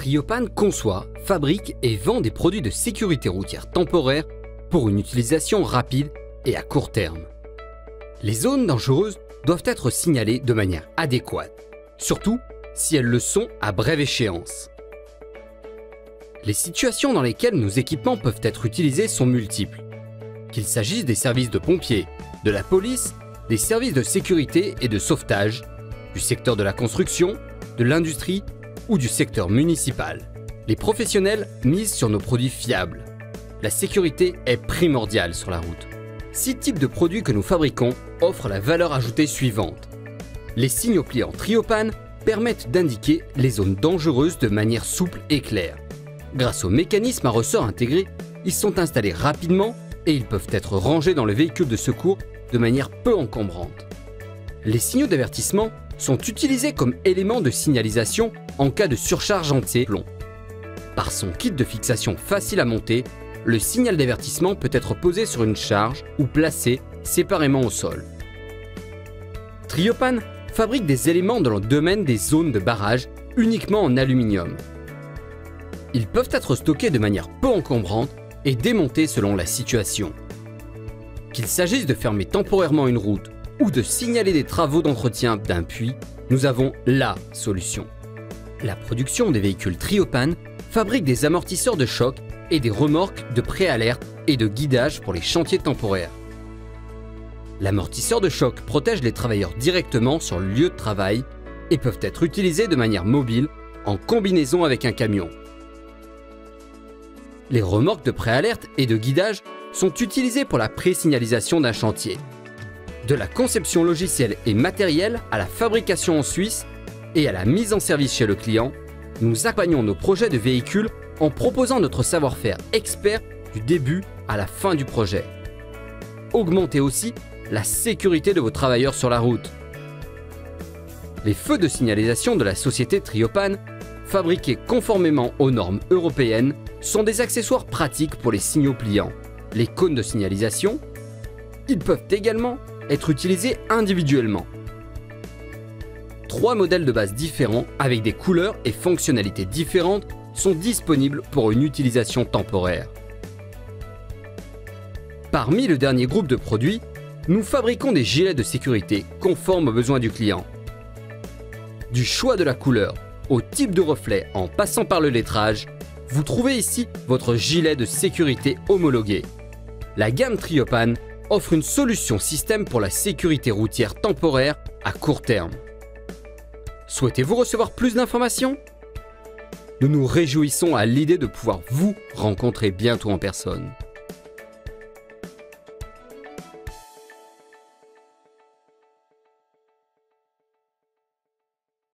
Triopan conçoit, fabrique et vend des produits de sécurité routière temporaire pour une utilisation rapide et à court terme. Les zones dangereuses doivent être signalées de manière adéquate, surtout si elles le sont à brève échéance. Les situations dans lesquelles nos équipements peuvent être utilisés sont multiples. Qu'il s'agisse des services de pompiers, de la police, des services de sécurité et de sauvetage, du secteur de la construction, de l'industrie ou du secteur municipal. Les professionnels misent sur nos produits fiables. La sécurité est primordiale sur la route. 6 types de produits que nous fabriquons offrent la valeur ajoutée suivante. Les signaux pliants Triopan permettent d'indiquer les zones dangereuses de manière souple et claire. Grâce au mécanisme à ressort intégré, ils sont installés rapidement et ils peuvent être rangés dans le véhicule de secours de manière peu encombrante. Les signaux d'avertissement sont utilisés comme éléments de signalisation en cas de surcharge anti-plomb. Par son kit de fixation facile à monter, le signal d'avertissement peut être posé sur une charge ou placé séparément au sol. Triopan fabrique des éléments dans le domaine des zones de barrage uniquement en aluminium. Ils peuvent être stockés de manière peu encombrante et démontés selon la situation. Qu'il s'agisse de fermer temporairement une route ou de signaler des travaux d'entretien d'un puits, nous avons la solution. La production des véhicules Triopan fabrique des amortisseurs de choc et des remorques de préalerte et de guidage pour les chantiers temporaires. L'amortisseur de choc protège les travailleurs directement sur le lieu de travail et peuvent être utilisés de manière mobile en combinaison avec un camion. Les remorques de préalerte et de guidage sont utilisées pour la pré-signalisation d'un chantier. De la conception logicielle et matérielle à la fabrication en Suisse et à la mise en service chez le client, nous accompagnons nos projets de véhicules en proposant notre savoir-faire expert du début à la fin du projet. Augmentez aussi la sécurité de vos travailleurs sur la route. Les feux de signalisation de la société Triopan, fabriqués conformément aux normes européennes, sont des accessoires pratiques pour les signaux pliants. Les cônes de signalisation, ils peuvent également être utilisés individuellement. 3 modèles de base différents avec des couleurs et fonctionnalités différentes sont disponibles pour une utilisation temporaire. Parmi le dernier groupe de produits, nous fabriquons des gilets de sécurité conformes aux besoins du client. Du choix de la couleur au type de reflet en passant par le lettrage, vous trouvez ici votre gilet de sécurité homologué. La gamme Triopan offre une solution système pour la sécurité routière temporaire à court terme. Souhaitez-vous recevoir plus d'informations ? Nous nous réjouissons à l'idée de pouvoir vous rencontrer bientôt en personne.